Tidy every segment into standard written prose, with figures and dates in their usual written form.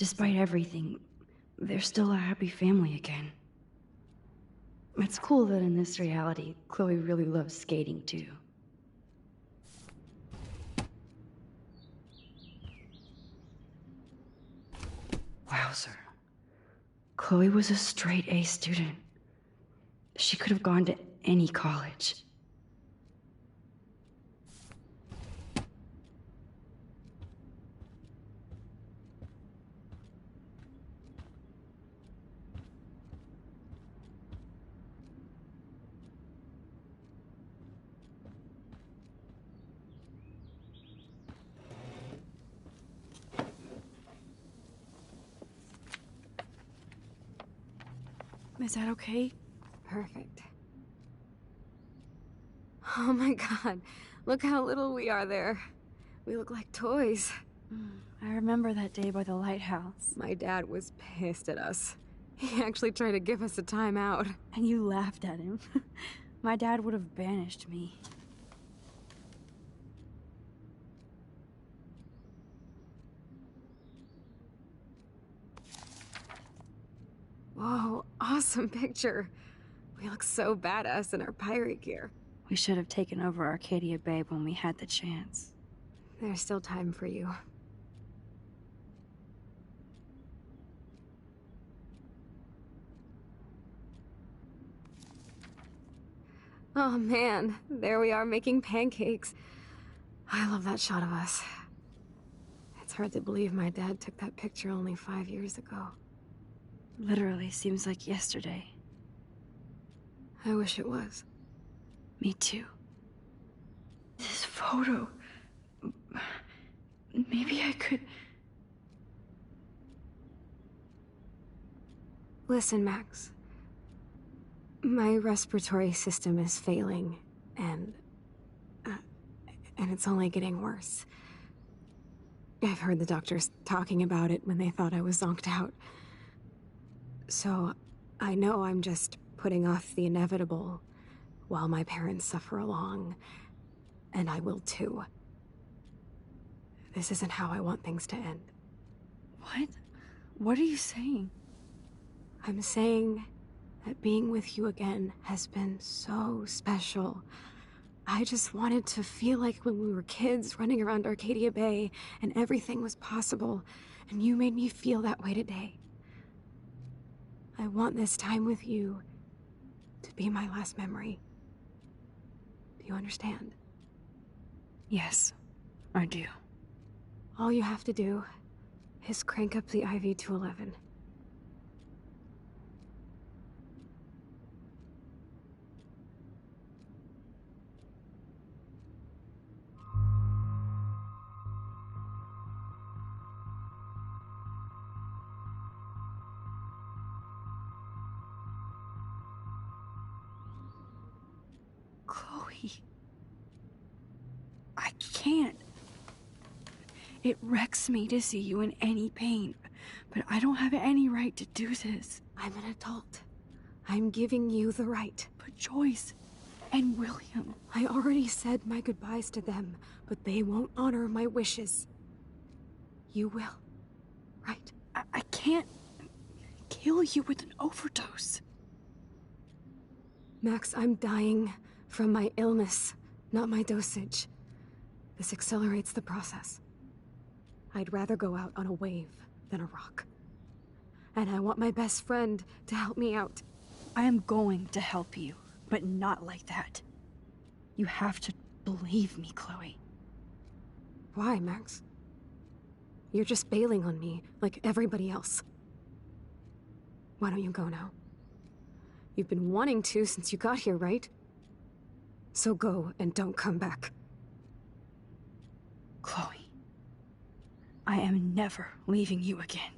Despite everything, they're still a happy family again. It's cool that in this reality, Chloe really loves skating too. Wowzer. Chloe was a straight A student. She could have gone to any college. Is that okay? Perfect. Oh my god, look how little we are there. We look like toys. I remember that day by the lighthouse. My dad was pissed at us. He actually tried to give us a timeout. And you laughed at him. My dad would have banished me. Whoa, awesome picture. We look so badass in our pirate gear. We should have taken over Arcadia Bay when we had the chance. There's still time for you. Oh man, there we are making pancakes. I love that shot of us. It's hard to believe my dad took that picture only 5 years ago. Literally seems like yesterday. I wish it was. Me too. This photo... Maybe I could... Listen, Max. My respiratory system is failing, and it's only getting worse. I've heard the doctors talking about it when they thought I was zonked out. So, I know I'm just putting off the inevitable while my parents suffer along, and I will too. This isn't how I want things to end. What? What are you saying? I'm saying that being with you again has been so special. I just wanted to feel like when we were kids running around Arcadia Bay and everything was possible, and you made me feel that way today. I want this time with you to be my last memory. Do you understand? Yes, I do. All you have to do is crank up the IV to 11. Chloe... I can't. It wrecks me to see you in any pain, but I don't have any right to do this. I'm an adult. I'm giving you the right. But Joyce and William... I already said my goodbyes to them, but they won't honor my wishes. You will, right? I can't kill you with an overdose. Max, I'm dying from my illness, not my dosage. This accelerates the process. I'd rather go out on a wave than a rock. And I want my best friend to help me out. I am going to help you, but not like that. You have to believe me, Chloe. Why, Max? You're just bailing on me, like everybody else. Why don't you go now? You've been wanting to since you got here, right? So go and don't come back. Chloe, I am never leaving you again.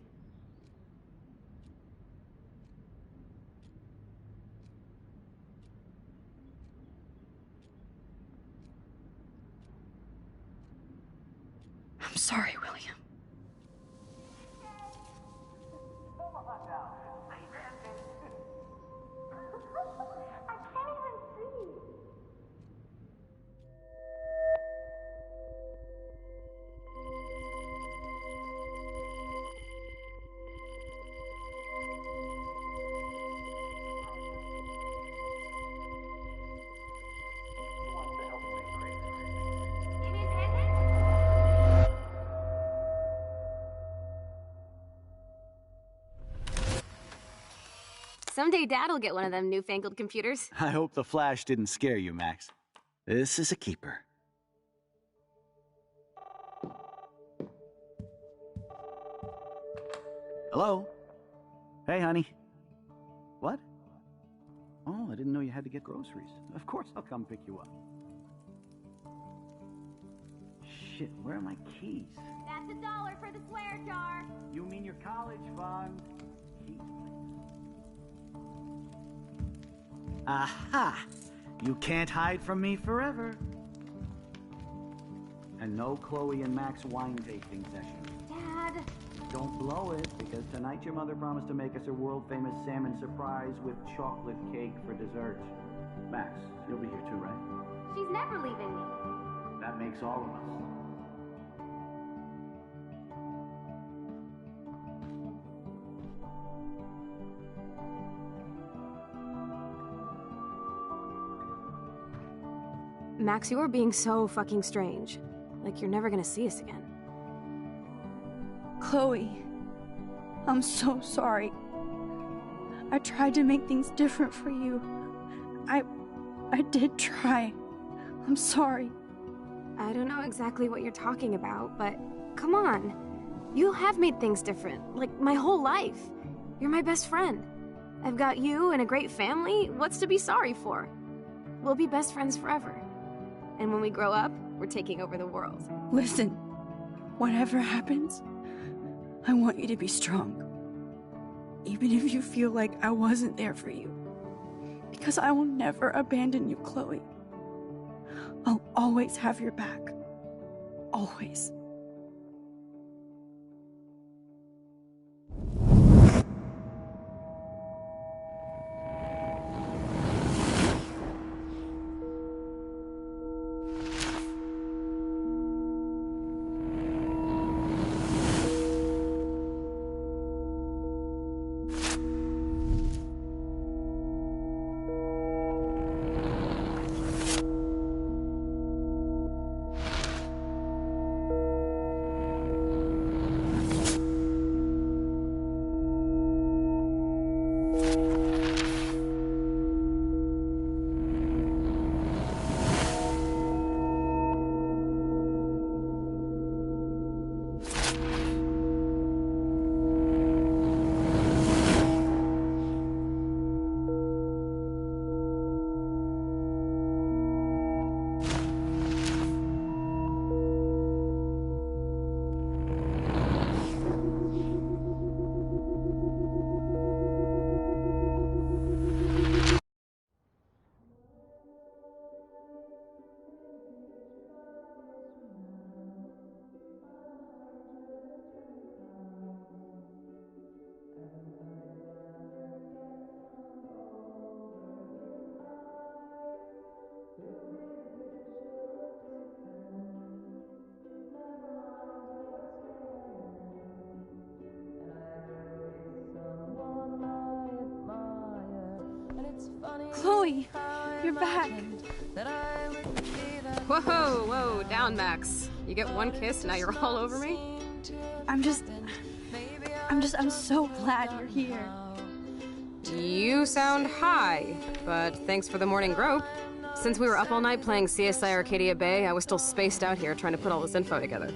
I'm sorry, William. someday Dad'll get one of them newfangled computers. I hope the flash didn't scare you, Max. This is a keeper. Hello? Hey, honey. What? Oh, I didn't know you had to get groceries. Of course I'll come pick you up. Shit, where are my keys? That's $1 for the swear jar. You mean your college fund? Keys. Aha! You can't hide from me forever. And no Chloe and Max wine tasting session. Dad. Don't blow it, because tonight your mother promised to make us a world-famous salmon surprise with chocolate cake for dessert. Max, you'll be here too, right? She's never leaving me. That makes all of us. Max, you are being so fucking strange. Like you're never gonna see us again. Chloe, I'm so sorry. I tried to make things different for you. I did try. I'm sorry. I don't know exactly what you're talking about, but come on. You have made things different, like my whole life. You're my best friend. I've got you and a great family. What's to be sorry for? We'll be best friends forever. And when we grow up, we're taking over the world. Listen, whatever happens, I want you to be strong. Even if you feel like I wasn't there for you. Because I will never abandon you, Chloe. I'll always have your back. Always. Chloe, you're back. Whoa, down, Max. You get one kiss and now you're all over me? I'm so glad you're here. You sound high, but thanks for the morning grope. Since we were up all night playing CSI Arcadia Bay, I was still spaced out here trying to put all this info together.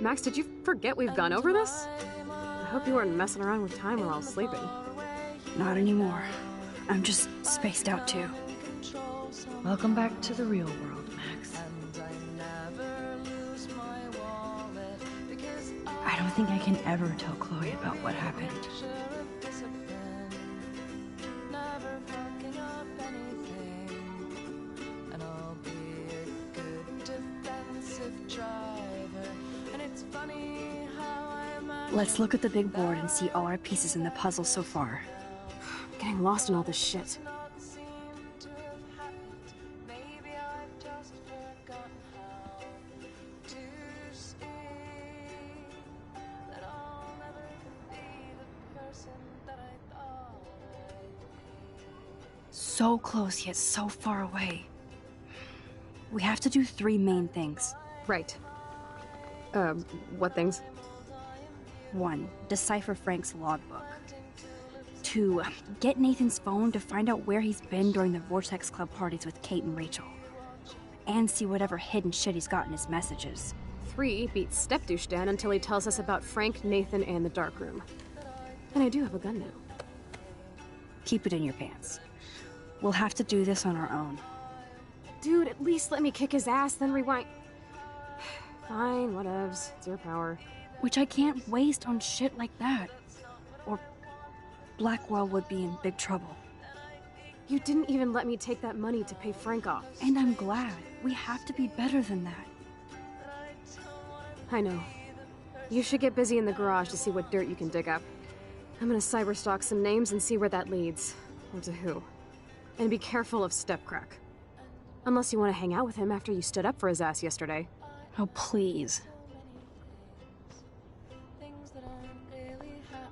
Max, did you forget we've gone over this? I hope you weren't messing around with time while I was sleeping. Not anymore. I'm just spaced out too. Welcome back to the real world, Max. I don't think I can ever tell Chloe about what happened. Let's look at the big board and see all our pieces in the puzzle so far. I'm getting lost in all this shit. So close yet so far away. We have to do 3 main things. Right. What things? 1. Decipher Frank's logbook. 2. Get Nathan's phone to find out where he's been during the Vortex Club parties with Kate and Rachel. And see whatever hidden shit he's got in his messages. 3. Beat Step-Douche Dan until he tells us about Frank, Nathan, and the darkroom. And I do have a gun now. Keep it in your pants. We'll have to do this on our own. Dude, at least let me kick his ass, then rewind. Fine, whatevs. It's your power. Which I can't waste on shit like that. Or Blackwell would be in big trouble. You didn't even let me take that money to pay Frank off. And I'm glad. We have to be better than that. I know. You should get busy in the garage to see what dirt you can dig up. I'm gonna cyberstalk some names and see where that leads. Or to who. And be careful of Stepcrack. Unless you want to hang out with him after you stood up for his ass yesterday. Oh, please.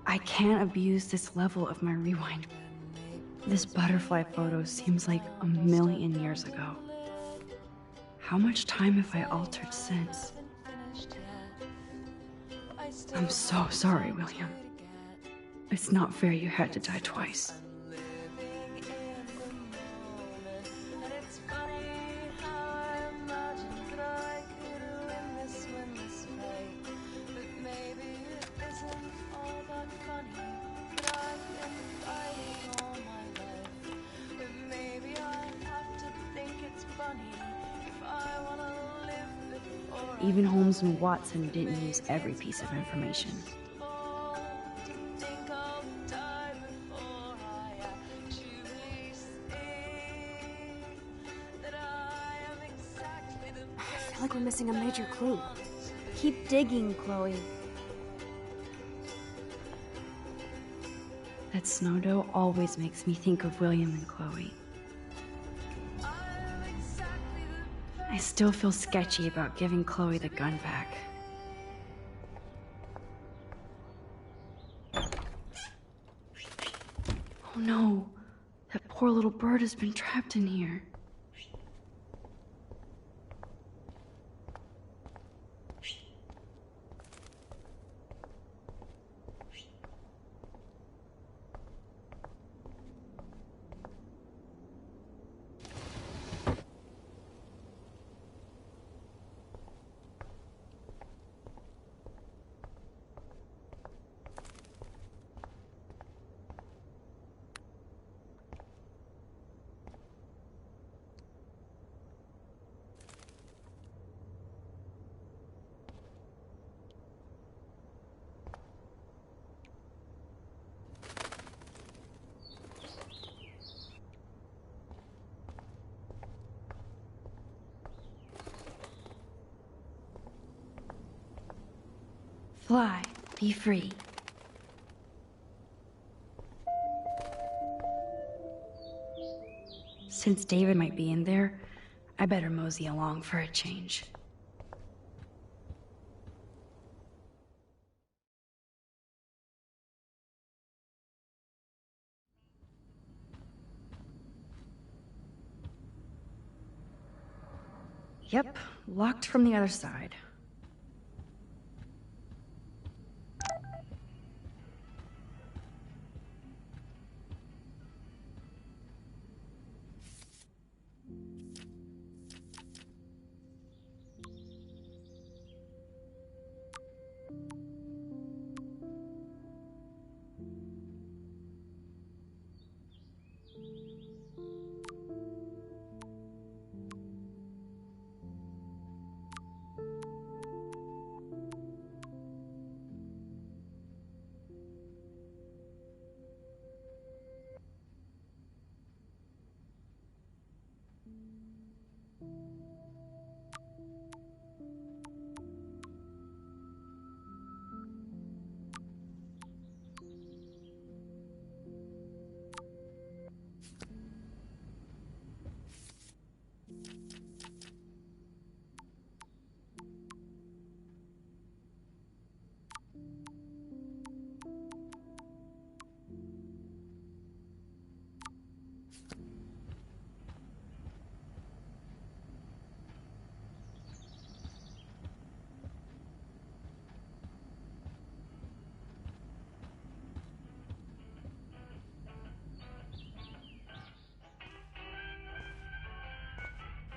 I can't abuse this level of my rewind. This butterfly photo seems like a million years ago. How much time have I altered since? I'm so sorry, William. It's not fair you had to die twice. Even Holmes and Watson didn't use every piece of information. I feel like we're missing a major clue. Keep digging, Chloe. That snow dough always makes me think of William and Chloe. I still feel sketchy about giving Chloe the gun back. Oh no, that poor little bird has been trapped in here. Fly, be free. Since David might be in there, I better mosey along for a change. Yep, locked from the other side.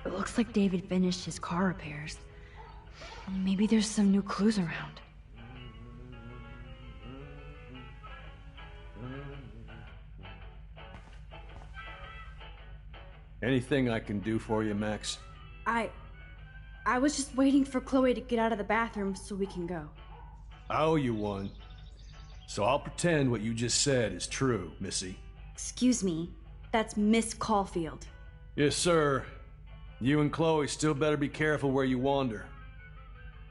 It looks like David finished his car repairs. Maybe there's some new clues around. Anything I can do for you, Max? I was just waiting for Chloe to get out of the bathroom so we can go. I owe you one. So I'll pretend what you just said is true, Missy. Excuse me, that's Miss Caulfield. Yes, sir. You and Chloe still better be careful where you wander.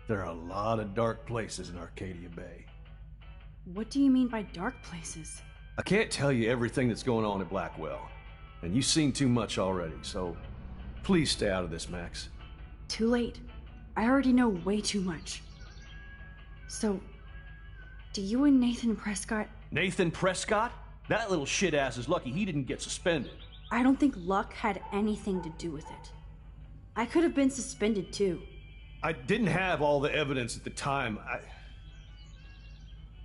There are a lot of dark places in Arcadia Bay. What do you mean by dark places? I can't tell you everything that's going on at Blackwell, and you've seen too much already, so please stay out of this, Max. Too late. I already know way too much. So, do you and Nathan Prescott... Nathan Prescott? That little shit-ass is lucky he didn't get suspended. I don't think luck had anything to do with it. I could have been suspended too. I didn't have all the evidence at the time.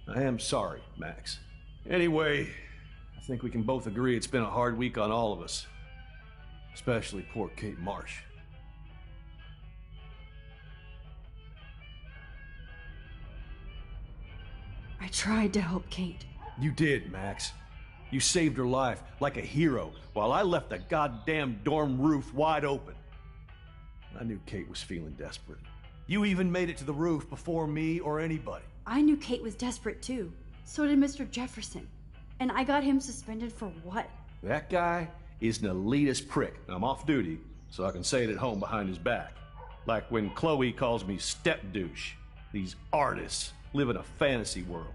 I am sorry, Max. Anyway, I think we can both agree it's been a hard week on all of us. Especially poor Kate Marsh. I tried to help Kate. You did, Max. You saved her life like a hero while I left the goddamn dorm roof wide open. I knew Kate was feeling desperate. You even made it to the roof before me or anybody. I knew Kate was desperate too. So did Mr. Jefferson. And I got him suspended for what? That guy is an elitist prick. I'm off duty, so I can say it at home behind his back. Like when Chloe calls me step douche. These artists live in a fantasy world.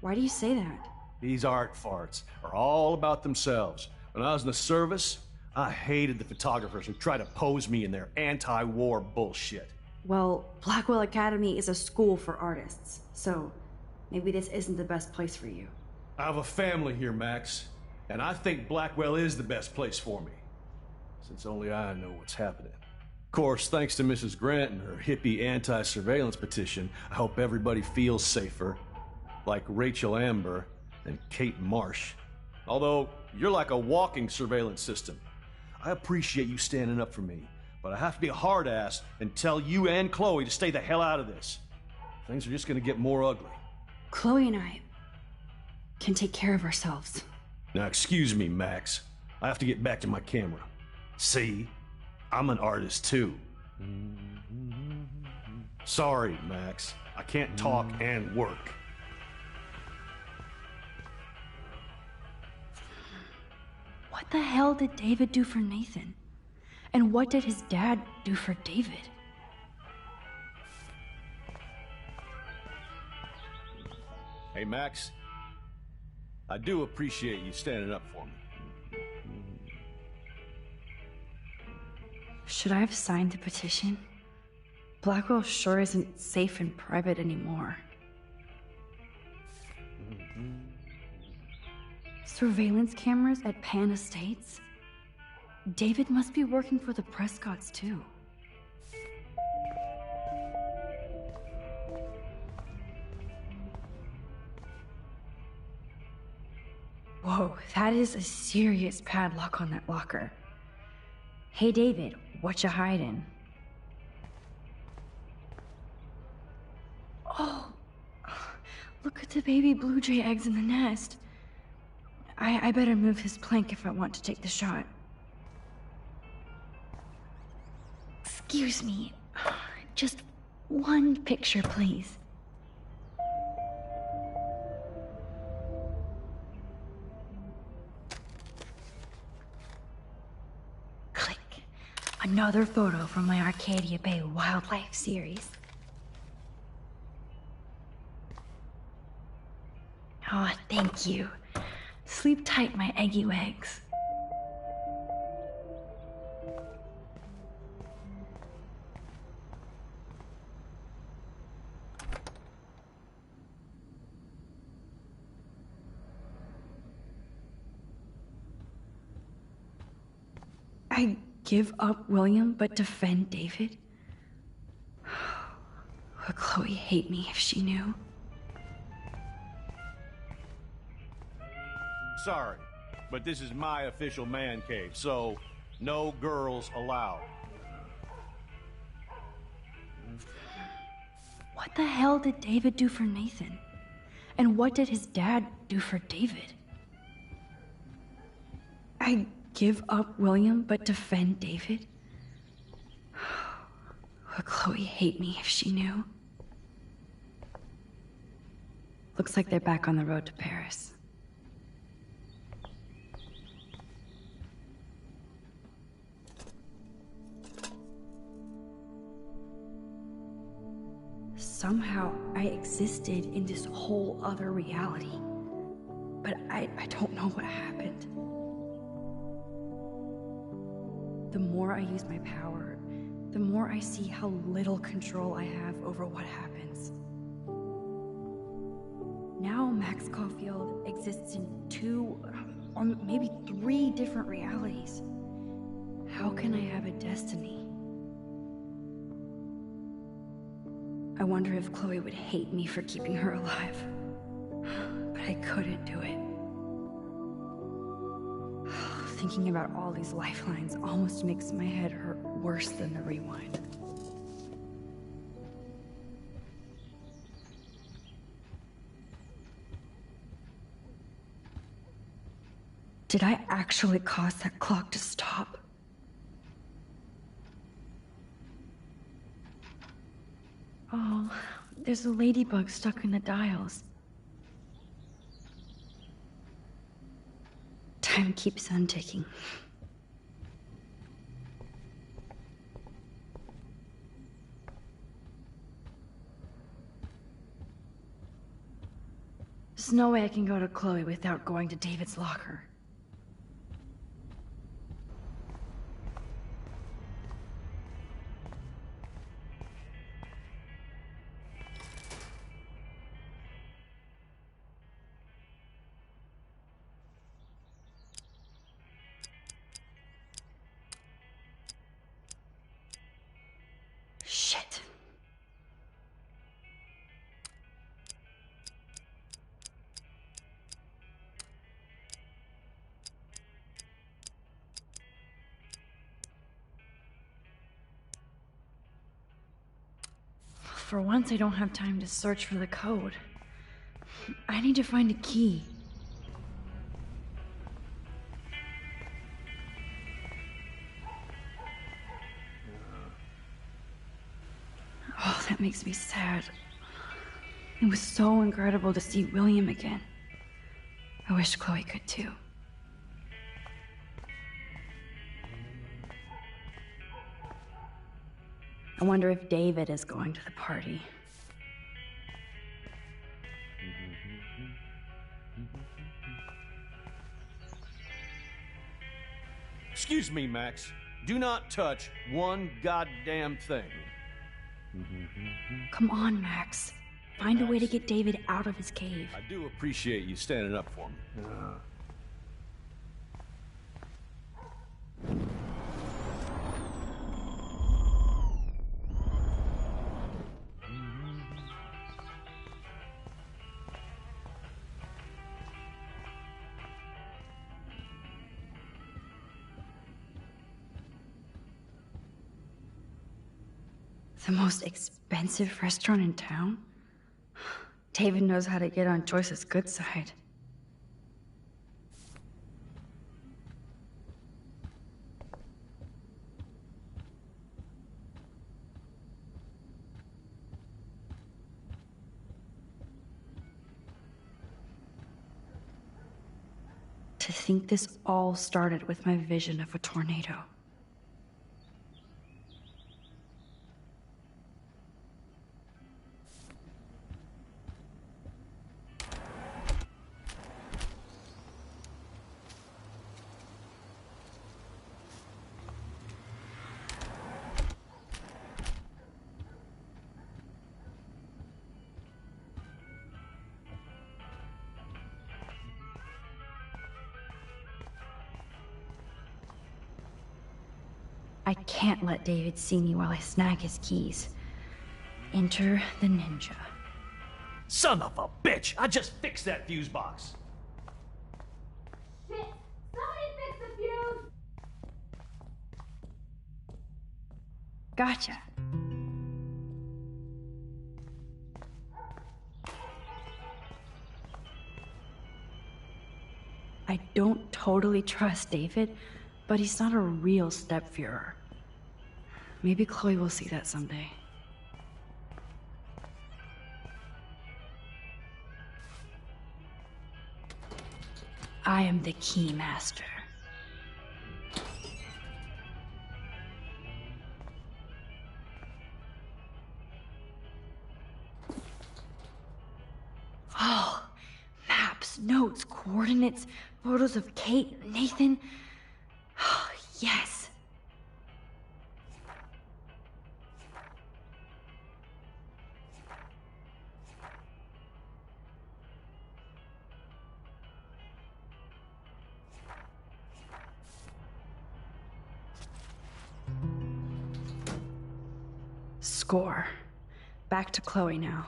Why do you say that? These art farts are all about themselves. When I was in the service, I hated the photographers who try to pose me in their anti-war bullshit. Well, Blackwell Academy is a school for artists, so maybe this isn't the best place for you. I have a family here, Max, and I think Blackwell is the best place for me, since only I know what's happening. Of course, thanks to Mrs. Grant and her hippie anti-surveillance petition, I hope everybody feels safer, like Rachel Amber and Kate Marsh. Although, you're like a walking surveillance system. I appreciate you standing up for me, but I have to be a hard ass and tell you and Chloe to stay the hell out of this. Things are just gonna get more ugly. Chloe and I can take care of ourselves. Now excuse me, Max. I have to get back to my camera. See? I'm an artist too. Sorry, Max. I can't talk and work. What the hell did David do for Nathan? And what did his dad do for David? Hey, Max. I do appreciate you standing up for me. Should I have signed the petition? Blackwell sure isn't safe and private anymore. Surveillance cameras at Pan Estates? David must be working for the Prescotts too. Whoa, that is a serious padlock on that locker. Hey David, what you hiding? Oh, look at the baby blue jay eggs in the nest. I better move his plank if I want to take the shot. Excuse me, just one picture, please. Click. Another photo from my Arcadia Bay wildlife series. Oh, thank you. Sleep tight, my eggy wags. I give up William but defend David? Would Chloe hate me if she knew? sorry, but this is my official man cave, so no girls allowed. What the hell did David do for Nathan? And what did his dad do for David? I give up William but defend David? Would Chloe hate me if she knew? Looks like they're back on the road to Paris. Somehow I existed in this whole other reality. But I don't know what happened. The more I use my power, the more I see how little control I have over what happens. Now Max Caulfield exists in 2, or maybe 3 different realities. How can I have a destiny? I wonder if Chloe would hate me for keeping her alive. But I couldn't do it. Thinking about all these lifelines almost makes my head hurt worse than the rewind. Did I actually cause that clock to stop? Oh, there's a ladybug stuck in the dials. Time keeps on ticking. There's no way I can go to Chloe without going to David's locker. Shit. For once, I don't have time to search for the code. I need to find a key. Oh, that makes me sad. It was so incredible to see William again. I wish Chloe could too. I wonder if David is going to the party. Excuse me, Max. Do not touch one goddamn thing. Come on, Max. Find a way to get David out of his cave. I do appreciate you standing up for me. The most expensive restaurant in town? David knows how to get on Joyce's good side. To think this all started with my vision of a tornado. I can't let David see me while I snag his keys. Enter the ninja. Son of a bitch! I just fixed that fuse box. Gotcha. I don't totally trust David, but he's not a real stepführer. Maybe Chloe will see that someday. I am the key master. Oh, maps, notes, coordinates, photos of Kate, Nathan. Oh, yes. Score. Back to Chloe now.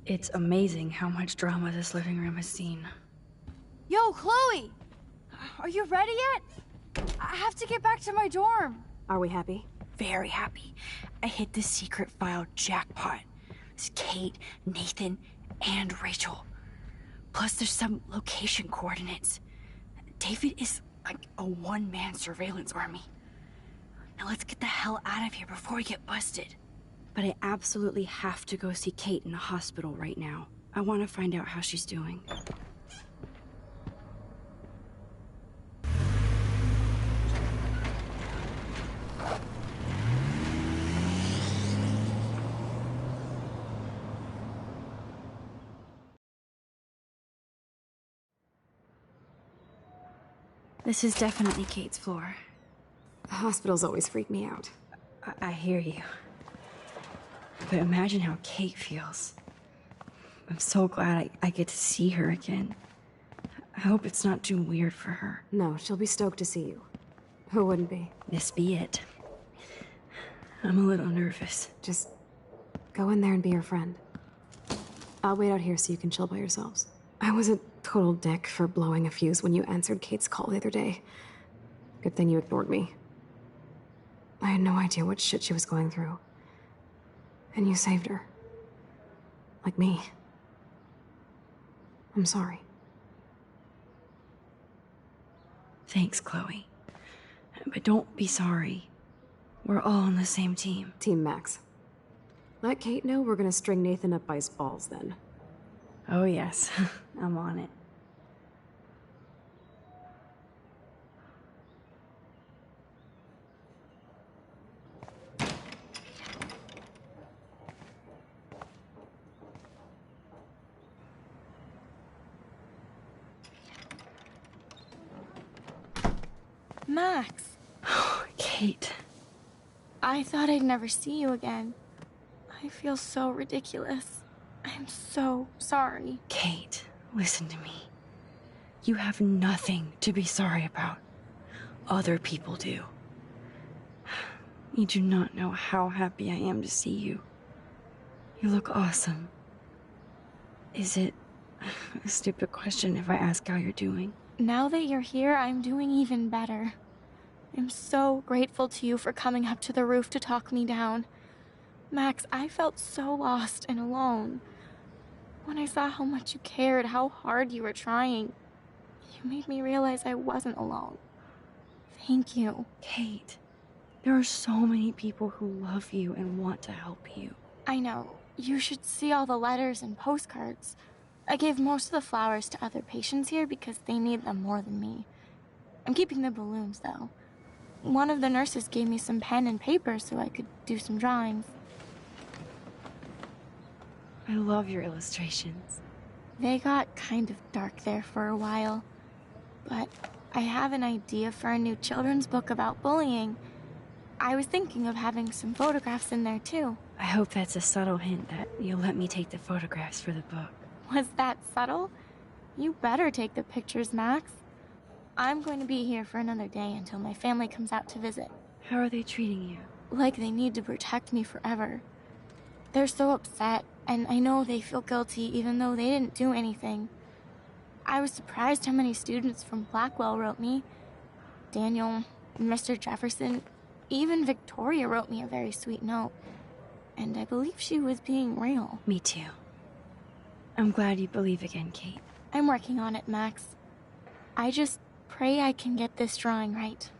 It's amazing how much drama this living room has seen. Yo, Chloe! Are you ready yet? I have to get back to my dorm. Are we happy? Very happy. I hit the secret file jackpot. It's Kate, Nathan, and Rachel. Plus there's some location coordinates. David is like a one-man surveillance army. Now let's get the hell out of here before we get busted. But I absolutely have to go see Kate in the hospital right now. I want to find out how she's doing. This is definitely Kate's floor. Hospitals always freak me out. I hear you. But imagine how Kate feels. I'm so glad I get to see her again. I hope it's not too weird for her. No, she'll be stoked to see you. Who wouldn't be? This be it. I'm a little nervous. Just go in there and be your friend. I'll wait out here so you can chill by yourselves. I was a total dick for blowing a fuse when you answered Kate's call the other day. Good thing you ignored me. I had no idea what shit she was going through. And you saved her. Like me. I'm sorry. Thanks, Chloe. But don't be sorry. We're all on the same team. Team Max. Let Kate know we're gonna string Nathan up by his balls then. Oh yes, I'm on it. Max, Kate. I thought I'd never see you again. I feel so ridiculous. I'm so sorry. Kate, listen to me. You have nothing to be sorry about. Other people do. You do not know how happy I am to see you. You look awesome. Is it a stupid question if I ask how you're doing? Now that you're here, I'm doing even better. I'm so grateful to you for coming up to the roof to talk me down. Max, I felt so lost and alone. When I saw how much you cared, how hard you were trying, you made me realize I wasn't alone. Thank you. Kate, there are so many people who love you and want to help you. I know. You should see all the letters and postcards. I gave most of the flowers to other patients here because they need them more than me. I'm keeping the balloons, though. One of the nurses gave me some pen and paper so I could do some drawings. I love your illustrations. They got kind of dark there for a while. But I have an idea for a new children's book about bullying. I was thinking of having some photographs in there, too. I hope that's a subtle hint that you'll let me take the photographs for the book. Was that subtle? You better take the pictures, Max. I'm going to be here for another day until my family comes out to visit. How are they treating you? Like they need to protect me forever. They're so upset, and I know they feel guilty even though they didn't do anything. I was surprised how many students from Blackwell wrote me. Daniel, Mr. Jefferson, even Victoria wrote me a very sweet note. And I believe she was being real. Me too. I'm glad you believe again, Kate. I'm working on it, Max. I just pray I can get this drawing right.